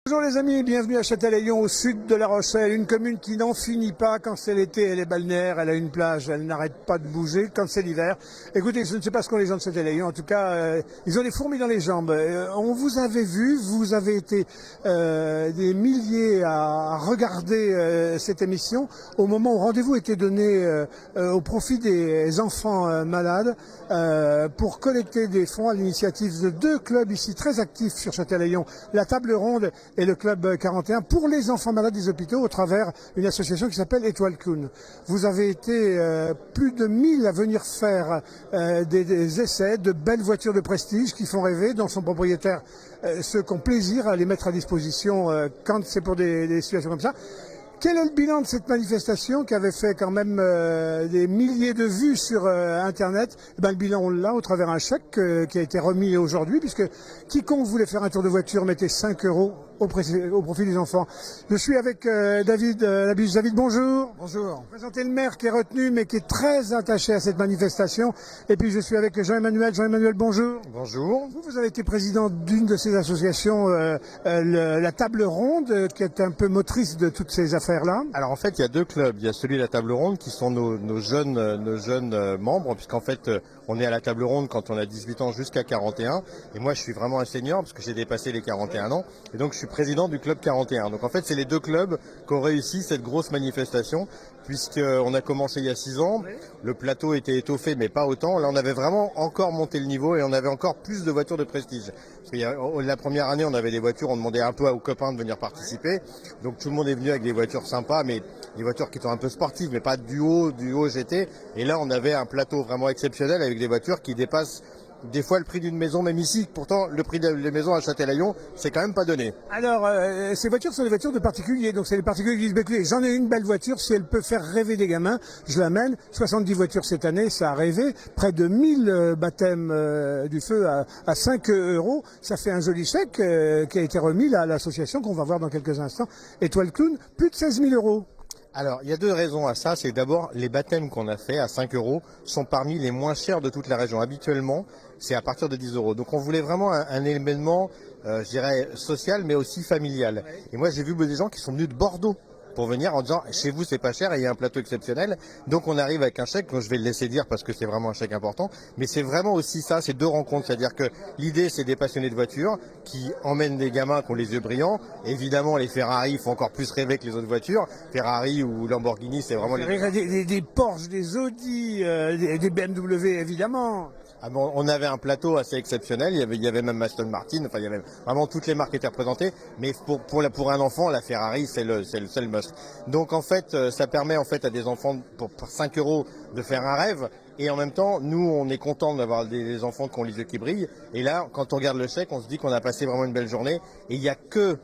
Bonjour les amis, bienvenue à Châtelaillon au sud de La Rochelle, une commune qui n'en finit pas. Quand c'est l'été, elle est balnéaire, elle a une plage, elle n'arrête pas de bouger. Quand c'est l'hiver, écoutez, je ne sais pas ce qu'ont les gens de Châtelaillon, en tout cas, ils ont des fourmis dans les jambes. On vous avait vu, vous avez été des milliers à regarder cette émission au moment où rendez-vous était donné au profit des enfants malades pour collecter des fonds à l'initiative de deux clubs ici très actifs sur Châtelaillon, la Table Ronde et le Club 41 pour les enfants malades des hôpitaux au travers d'une association qui s'appelle Étoile Clown. Vous avez été plus de 1000 à venir faire des essais de belles voitures de prestige qui font rêver, dont son propriétaire ceux qui ont plaisir à les mettre à disposition quand c'est pour des situations comme ça. Quel est le bilan de cette manifestation qui avait fait quand même des milliers de vues sur Internet? Le bilan, on l'a au travers d'un chèque qui a été remis aujourd'hui, puisque quiconque voulait faire un tour de voiture mettait 5 € au profit des enfants. Je suis avec David Labus. David, bonjour. Bonjour. Vous présentez le maire qui est retenu, mais qui est très attaché à cette manifestation. Et puis je suis avec Jean-Emmanuel. Jean-Emmanuel, bonjour. Bonjour. Vous avez été président d'une de ces associations, la Table Ronde, qui est un peu motrice de toutes ces affaires-là. Alors en fait, il y a deux clubs. Il y a celui de la Table Ronde qui sont nos jeunes membres, puisqu'en fait, on est à la Table Ronde quand on a 18 ans jusqu'à 41. Et moi, je suis vraiment un senior parce que j'ai dépassé les 41 ans. Et donc, je suis président du club 41. Donc en fait, c'est les deux clubs qui ont réussi cette grosse manifestation, puisqu'on a commencé il y a 6 ans. Le plateau était étoffé, mais pas autant. Là, on avait vraiment encore monté le niveau et on avait encore plus de voitures de prestige. Parce qu'il y a, la première année, on avait des voitures, on demandait un peu aux copains de venir participer. Donc tout le monde est venu avec des voitures sympas, mais des voitures qui sont un peu sportives, mais pas du haut GT. Et là, on avait un plateau vraiment exceptionnel avec des voitures qui dépassent des fois le prix d'une maison, même ici. Pourtant, le prix des maisons à Châtelaillon, c'est quand même pas donné. Alors, ces voitures sont des voitures de particuliers. Donc, c'est les particuliers qui disent, écoutez, j'en ai une belle voiture, si elle peut faire rêver des gamins, je l'amène. 70 voitures cette année, ça a rêvé. Près de 1000 baptêmes du feu à 5 €. Ça fait un joli chèque qui a été remis là, à l'association qu'on va voir dans quelques instants. Étoile Clown, plus de 16 000 €. Alors, il y a deux raisons à ça. C'est d'abord, les baptêmes qu'on a fait à 5 € sont parmi les moins chers de toute la région. Habituellement, c'est à partir de 10 €. Donc, on voulait vraiment un événement, je dirais, social, mais aussi familial. Et moi, j'ai vu des gens qui sont venus de Bordeaux pour venir en disant, chez vous, c'est pas cher et il y a un plateau exceptionnel. Donc, on arrive avec un chèque, que je vais le laisser dire parce que c'est vraiment un chèque important. Mais c'est vraiment aussi ça, c'est deux rencontres. C'est-à-dire que l'idée, c'est des passionnés de voitures qui emmènent des gamins qui ont les yeux brillants. Évidemment, les Ferrari font encore plus rêver que les autres voitures. Ferrari ou Lamborghini, c'est vraiment Des Porsche, des Audi, des BMW, évidemment. Ah bon, on avait un plateau assez exceptionnel, il y avait même Aston Martin, enfin il y avait vraiment toutes les marques qui étaient représentées, mais pour un enfant, la Ferrari c'est le seul must. Donc en fait, ça permet en fait à des enfants pour 5 € de faire un rêve, et en même temps, nous on est content d'avoir des enfants qui ont les yeux qui brillent, et là quand on regarde le chèque, on se dit qu'on a passé vraiment une belle journée, et il n'y a que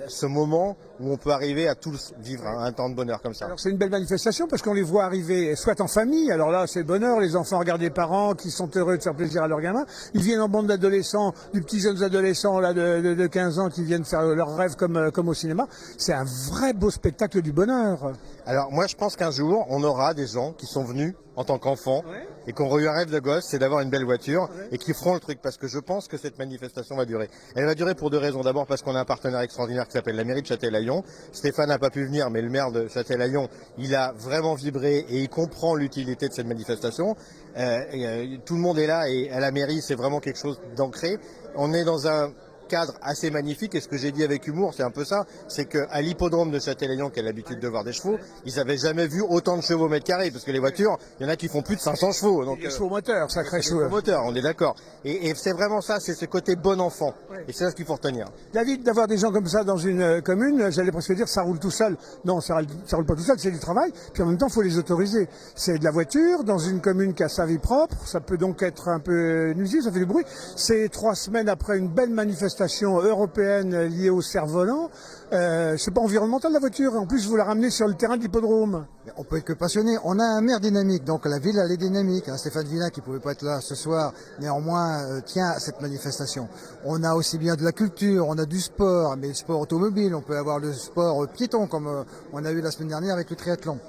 ce moment où on peut arriver à tous vivre un temps de bonheur comme ça. Alors c'est une belle manifestation parce qu'on les voit arriver soit en famille, alors là c'est le bonheur, les enfants regardent les parents qui sont heureux de faire plaisir à leurs gamins, ils viennent en bande d'adolescents, du petits jeunes adolescents là de 15 ans qui viennent faire leurs rêves comme au cinéma, c'est un vrai beau spectacle du bonheur. Alors moi je pense qu'un jour on aura des gens qui sont venus en tant qu'enfants et qui ont eu un rêve de gosse, c'est d'avoir une belle voiture et qui feront le truc parce que je pense que cette manifestation va durer. Elle va durer pour deux raisons. D'abord parce qu'on a un partenaire extraordinaire qui s'appelle la mairie de Châtelaillon. Stéphane n'a pas pu venir mais le maire de Châtelaillon, il a vraiment vibré et il comprend l'utilité de cette manifestation. Tout le monde est là et à la mairie c'est vraiment quelque chose d'ancré. On est dans un cadre assez magnifique et ce que j'ai dit avec humour c'est un peu ça, c'est qu'à l'hippodrome de Châtelaillon qui a l'habitude de voir des chevaux, ils avaient jamais vu autant de chevaux au mètre carré parce que les voitures, il y en a qui font plus de 500 chevaux. Donc les chevaux moteurs, sacré chevaux moteurs, on est d'accord. Et c'est vraiment ça, c'est ce côté bon enfant. Et c'est ça ce qu'il faut retenir. David, d'avoir des gens comme ça dans une commune, j'allais presque dire ça roule tout seul. Non, ça roule pas tout seul, c'est du travail. Puis en même temps, il faut les autoriser. C'est de la voiture dans une commune qui a sa vie propre. Ça peut donc être un peu nuisible, ça fait du bruit. C'est 3 semaines après une belle manifestation européenne liée au cerf-volant. C'est pas environnemental la voiture. En plus, vous la ramenez sur le terrain de l'hippodrome. On peut être que passionné. On a un maire dynamique, donc la ville elle est dynamique. Stéphane Villain qui pouvait pas être là ce soir, néanmoins tient à cette manifestation. On a aussi bien de la culture, on a du sport, mais le sport automobile, on peut avoir le sport piéton comme on a eu la semaine dernière avec le triathlon.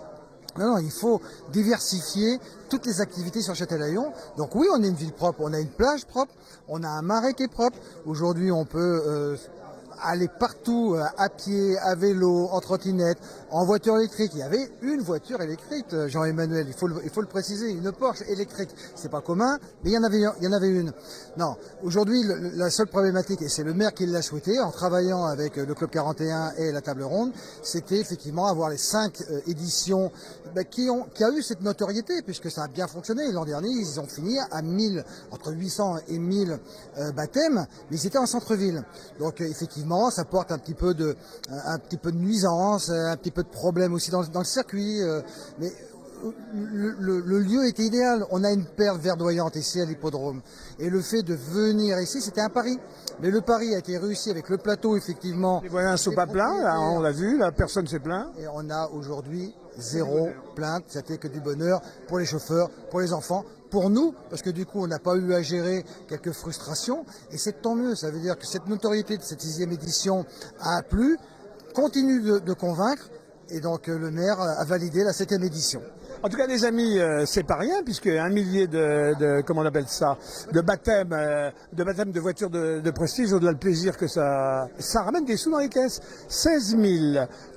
Non, il faut diversifier toutes les activités sur Châtelaillon. Donc oui, on est une ville propre, on a une plage propre, on a un marais qui est propre. Aujourd'hui, on peut aller partout, à pied, à vélo, en trottinette, en voiture électrique. Il y avait une voiture électrique, Jean-Emmanuel, il faut le préciser, une Porsche électrique. C'est pas commun, mais il y en avait une. Non, aujourd'hui, la seule problématique, et c'est le maire qui l'a souhaité, en travaillant avec le Club 41 et la Table Ronde, c'était effectivement avoir les 5 éditions qui a eu cette notoriété, puisque ça a bien fonctionné. L'an dernier, ils ont fini à 1000, entre 800 et 1000 baptêmes, mais ils étaient en centre-ville. Donc effectivement, ça porte un petit peu de nuisance, un petit peu de problème aussi dans le circuit, mais le lieu était idéal. On a une perle verdoyante ici à l'hippodrome. Et le fait de venir ici, c'était un pari. Mais le pari a été réussi avec le plateau, effectivement. Les voyants ne sont pas pleins, là, on l'a vu, là, personne ne s'est plaint. Et on a aujourd'hui 0 plainte. C'était que du bonheur pour les chauffeurs, pour les enfants, pour nous, parce que du coup, on n'a pas eu à gérer quelques frustrations. Et c'est tant mieux. Ça veut dire que cette notoriété de cette 6e édition a plu, continue de convaincre. Et donc, le maire a validé la 7e édition. En tout cas, les amis, c'est pas rien, puisque 1 millier comment on appelle ça, de baptême de voitures de prestige, au-delà le plaisir que ça ramène des sous dans les caisses. 16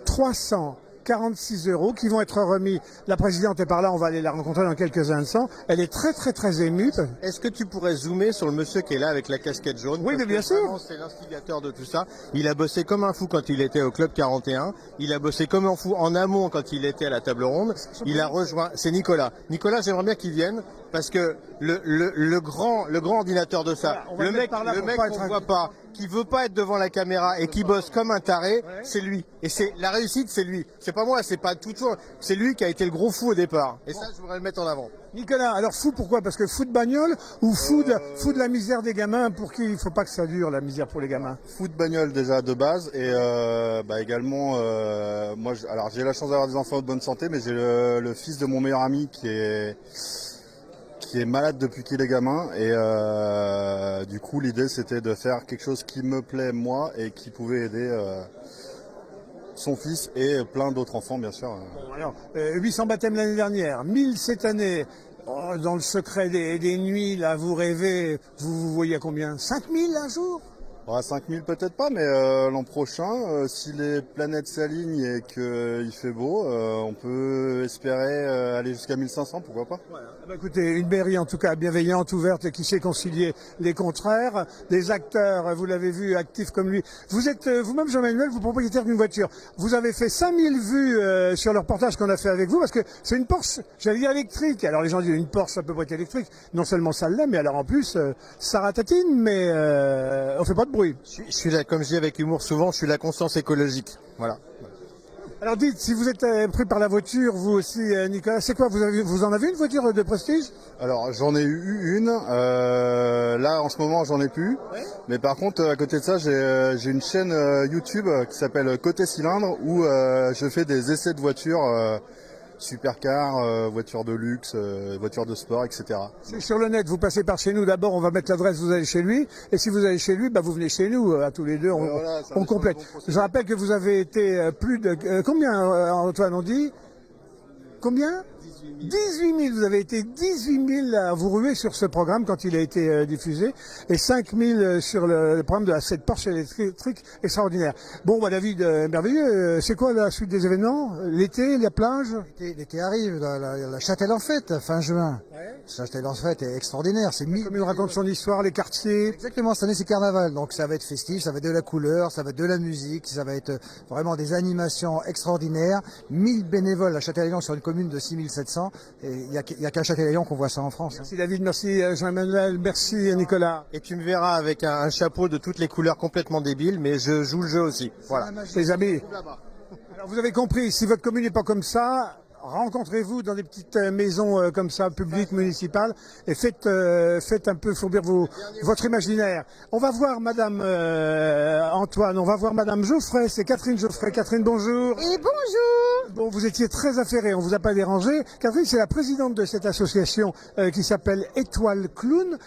346 € qui vont être remis. La présidente est par là, on va aller la rencontrer dans quelques instants. Elle est très très très émue. Est-ce que tu pourrais zoomer sur le monsieur qui est là avec la casquette jaune? Oui, mais bien sûr. C'est l'instigateur de tout ça. Il a bossé comme un fou quand il était au Club 41. Il a bossé comme un fou en amont quand il était à la Table Ronde. Il a rejoint, c'est Nicolas. Nicolas, j'aimerais bien qu'il vienne parce que le grand ordinateur de ça, voilà, le mec qu'on voit pas, qui veut pas être devant la caméra et qui bosse comme un taré, c'est lui. Et c'est la réussite, c'est lui. C'est pas moi, c'est pas toujours. C'est lui qui a été le gros fou au départ. Et ça, je voudrais le mettre en avant. Nicolas, alors fou pourquoi? Parce que fou de bagnole ou fou de la misère des gamins pour qui il faut pas que ça dure la misère pour les gamins? Fou de bagnole déjà de base et également moi alors j'ai la chance d'avoir des enfants de bonne santé, mais j'ai le fils de mon meilleur ami qui est malade depuis qu'il est gamin et du coup l'idée c'était de faire quelque chose qui me plaît moi et qui pouvait aider son fils et plein d'autres enfants bien sûr. Bon, alors, 800 baptêmes l'année dernière, 1000 cette année. Oh, dans le secret des nuits, là, vous rêvez, vous voyez à combien? 5000 un jour? À 5000 peut-être pas, mais l'an prochain, si les planètes s'alignent et qu'il fait beau, on peut espérer aller jusqu'à 1500, pourquoi pas. Voilà. Bah, écoutez, une mairie en tout cas bienveillante, ouverte et qui sait concilier les contraires. Des acteurs, vous l'avez vu, actifs comme lui. Vous êtes vous-même, Jean-Emmanuel, vous propriétaire d'une voiture. Vous avez fait 5000 vues sur le reportage qu'on a fait avec vous, parce que c'est une Porsche, j'allais dire électrique. Alors les gens disent une Porsche, ça peut pas être électrique. Non seulement ça l'est, mais alors en plus, ça ratatine, mais on fait pas de bruit. Je suis là, comme je dis avec humour souvent, je suis la conscience écologique. Voilà. Alors dites, si vous êtes pris par la voiture, vous aussi, Nicolas, c'est quoi? Vous en avez une voiture de prestige? Alors j'en ai eu une, là en ce moment j'en ai plus, mais par contre à côté de ça j'ai une chaîne YouTube qui s'appelle Côté Cylindre où je fais des essais de voitures. Supercar, voitures de luxe, voitures de sport, etc. C'est sur le net, vous passez par chez nous. D'abord, on va mettre l'adresse, vous allez chez lui. Et si vous allez chez lui, bah, vous venez chez nous, à tous les deux, on complète. Je rappelle que vous avez été plus de... combien, Antoine, on dit? Combien? 18 000, vous avez été 18 000 à vous ruer sur ce programme quand il a été diffusé et 5 000 sur le programme de cette Porsche électrique extraordinaire. Bon, bah, David, merveilleux, c'est quoi la suite des événements? L'été, la plage? L'été arrive, la Châtel en fête, fin juin. La Châtel en fête est extraordinaire. Comme il raconte son histoire, les quartiers. Exactement, cette année c'est carnaval, donc ça va être festif, ça va être de la couleur, ça va être de la musique, ça va être vraiment des animations extraordinaires. 1000 bénévoles à Châtellerault sur une commune de 6700. Et il y a qu'à Châtellerault qu'on voit ça en France. Merci David, merci Jean-Emmanuel, merci Nicolas. Et tu me verras avec un chapeau de toutes les couleurs complètement débiles, mais je joue le jeu aussi. Voilà. Les amis, alors vous avez compris, si votre commune n'est pas comme ça, rencontrez-vous dans des petites maisons comme ça, publiques, municipales, et faites un peu fourbir votre imaginaire. On va voir Madame Antoine, on va voir Madame Geoffrey, c'est Catherine Geoffrey. Catherine, bonjour. Et bonjour. Bon, vous étiez très affairée, on vous a pas dérangé. Catherine, c'est la présidente de cette association qui s'appelle Étoile Clown,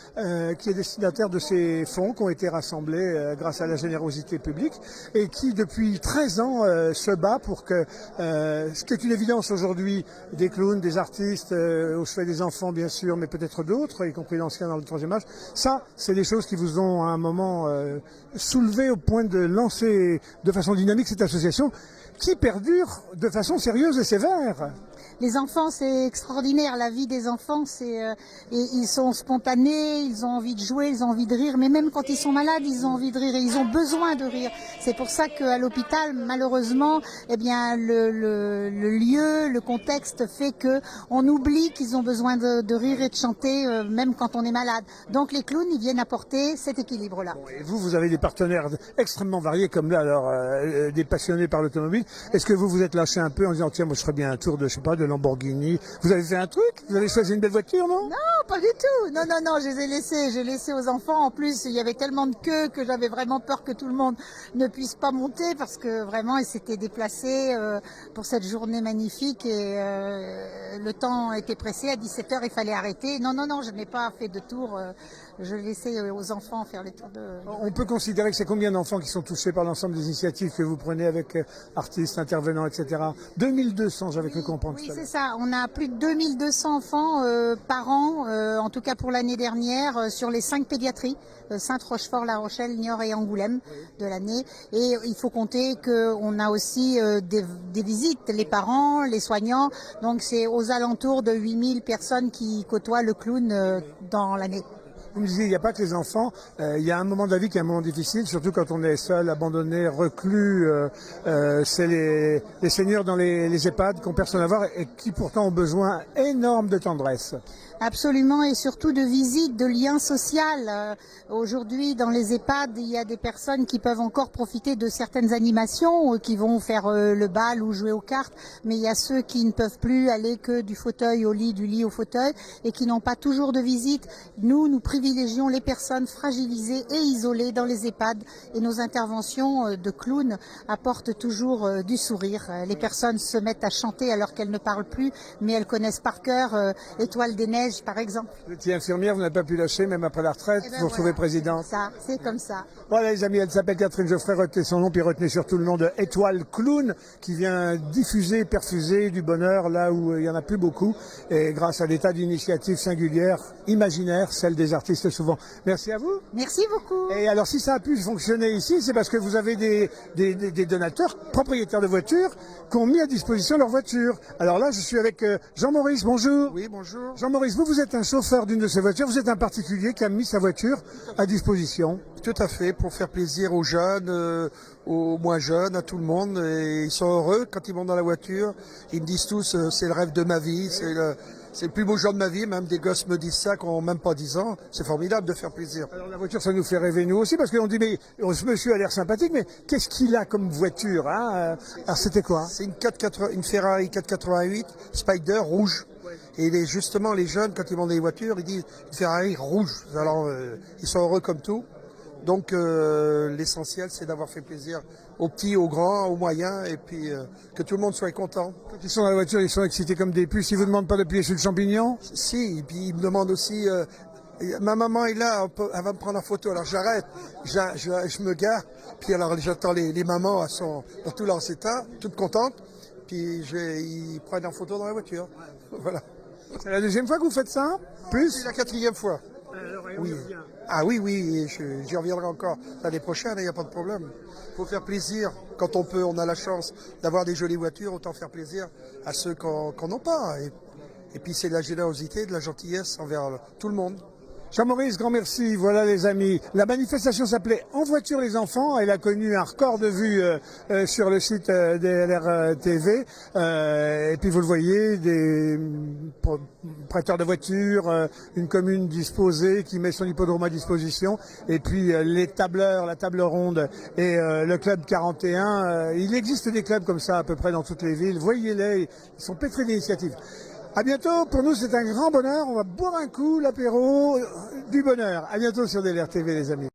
qui est destinataire de ces fonds qui ont été rassemblés grâce à la générosité publique, et qui depuis 13 ans se bat pour que, ce qui est une évidence aujourd'hui, aujourd'hui des clowns, des artistes, au chevet des enfants bien sûr, mais peut-être d'autres, y compris l'ancien dans le troisième âge. Ça, c'est des choses qui vous ont à un moment soulevé au point de lancer de façon dynamique cette association qui perdure de façon sérieuse et sévère. Les enfants, c'est extraordinaire. La vie des enfants, et ils sont spontanés, ils ont envie de jouer, ils ont envie de rire. Mais même quand ils sont malades, ils ont envie de rire et ils ont besoin de rire. C'est pour ça qu'à l'hôpital, malheureusement, eh bien, le lieu, le contexte fait que on oublie qu'ils ont besoin de rire et de chanter, même quand on est malade. Donc les clowns, ils viennent apporter cet équilibre-là. Bon, et vous avez des partenaires extrêmement variés comme là, alors des passionnés par l'automobile. Est-ce que vous vous êtes lâché un peu en disant tiens, moi je ferais bien un tour de, je sais pas, de Lamborghini. Vous avez fait un truc? Vous avez choisi une belle voiture, non? Non, pas du tout. Non, non, non, je les ai laissés. J'ai laissé aux enfants. En plus, il y avait tellement de queues que j'avais vraiment peur que tout le monde ne puisse pas monter parce que vraiment, ils s'étaient déplacés pour cette journée magnifique et le temps était pressé. À 17h, il fallait arrêter. Non, non, non, je n'ai pas fait de tour. Je laissais aux enfants faire les tours de... On peut considérer que c'est combien d'enfants qui sont touchés par l'ensemble des initiatives que vous prenez avec artistes, intervenants, etc. 2200, j'avais cru comprendre. Oui, c'est ça. On a plus de 2200 enfants par an, en tout cas pour l'année dernière, sur les 5 pédiatries, Sainte-Rochefort, La Rochelle, Niort et Angoulême de l'année. Et il faut compter qu'on a aussi des visites, les parents, les soignants. Donc c'est aux alentours de 8000 personnes qui côtoient le clown dans l'année. Vous me disiez, il n'y a pas que les enfants, il y a un moment de la vie qui est un moment difficile, surtout quand on est seul, abandonné, reclus. C'est les seniors dans les EHPAD qui n'ont personne à voir et qui pourtant ont besoin énorme de tendresse. Absolument, et surtout de visites, de liens sociaux. Aujourd'hui, dans les EHPAD, il y a des personnes qui peuvent encore profiter de certaines animations, qui vont faire le bal ou jouer aux cartes, mais il y a ceux qui ne peuvent plus aller que du fauteuil au lit, du lit au fauteuil, et qui n'ont pas toujours de visite. Nous privilégions les personnes fragilisées et isolées dans les EHPAD, et nos interventions de clowns apportent toujours du sourire. Les personnes se mettent à chanter alors qu'elles ne parlent plus, mais elles connaissent par cœur Étoile des Neiges, par exemple. Vous étiez infirmière, vous n'avez pas pu lâcher, même après la retraite, vous vous retrouvez présidente. C'est comme ça. Voilà les amis, elle s'appelle Catherine Geoffrey, retenez son nom, puis retenez surtout le nom de Étoile Clown, qui vient diffuser, perfuser du bonheur là où il n'y en a plus beaucoup, et grâce à des tas d'initiatives singulières, imaginaires, celles des artistes souvent. Merci à vous. Merci beaucoup. Et alors si ça a pu fonctionner ici, c'est parce que vous avez des donateurs, propriétaires de voitures, qui ont mis à disposition leur voiture. Alors là, je suis avec Jean-Maurice, bonjour. Oui, bonjour. Jean-Maurice, vous êtes un chauffeur d'une de ces voitures, vous êtes un particulier qui a mis sa voiture à disposition. Tout à fait, pour faire plaisir aux jeunes, aux moins jeunes, à tout le monde. Et ils sont heureux quand ils montent dans la voiture. Ils me disent tous, c'est le rêve de ma vie, c'est le plus beau jour de ma vie. Même des gosses me disent ça qui n'ont même pas 10 ans. C'est formidable de faire plaisir. Alors la voiture, ça nous fait rêver nous aussi, parce qu'on dit, mais ce monsieur a l'air sympathique, mais qu'est-ce qu'il a comme voiture, hein? Alors c'était quoi? C'est une Ferrari 488 Spider rouge. Et justement, les jeunes, quand ils montent dans les voitures, ils disent une Ferrari rouge. Alors, ils sont heureux comme tout. Donc, l'essentiel, c'est d'avoir fait plaisir aux petits, aux grands, aux moyens, et puis que tout le monde soit content. Quand ils sont dans la voiture, ils sont excités comme des puces. Ils vous demandent pas d'appuyer sur le champignon? Si, et puis ils me demandent aussi, ma maman est là, elle va me prendre en photo. Alors j'arrête, je me gare, puis alors j'attends les mamans, elles sont dans tout leur état, toutes contentes, puis ils prennent en photo dans la voiture. Voilà. C'est la deuxième fois que vous faites ça? Plus? C'est la 4e fois. Oui. Ah oui, oui, j'y reviendrai encore l'année prochaine, il n'y a pas de problème. Il faut faire plaisir quand on peut, on a la chance d'avoir des jolies voitures, autant faire plaisir à ceux qui n'en ont pas. Et puis c'est de la générosité, de la gentillesse envers tout le monde. Jean-Maurice, grand merci. Voilà les amis. La manifestation s'appelait En voiture les enfants. Elle a connu un record de vues sur le site DLR TV. Et puis vous le voyez, des prêteurs de voitures, une commune disposée qui met son hippodrome à disposition. Et puis les tableurs, la table ronde et le club 41. Il existe des clubs comme ça à peu près dans toutes les villes. Voyez-les, ils sont pétris d'initiatives. À bientôt, pour nous c'est un grand bonheur, on va boire un coup, l'apéro du bonheur. À bientôt sur DLR TV les amis.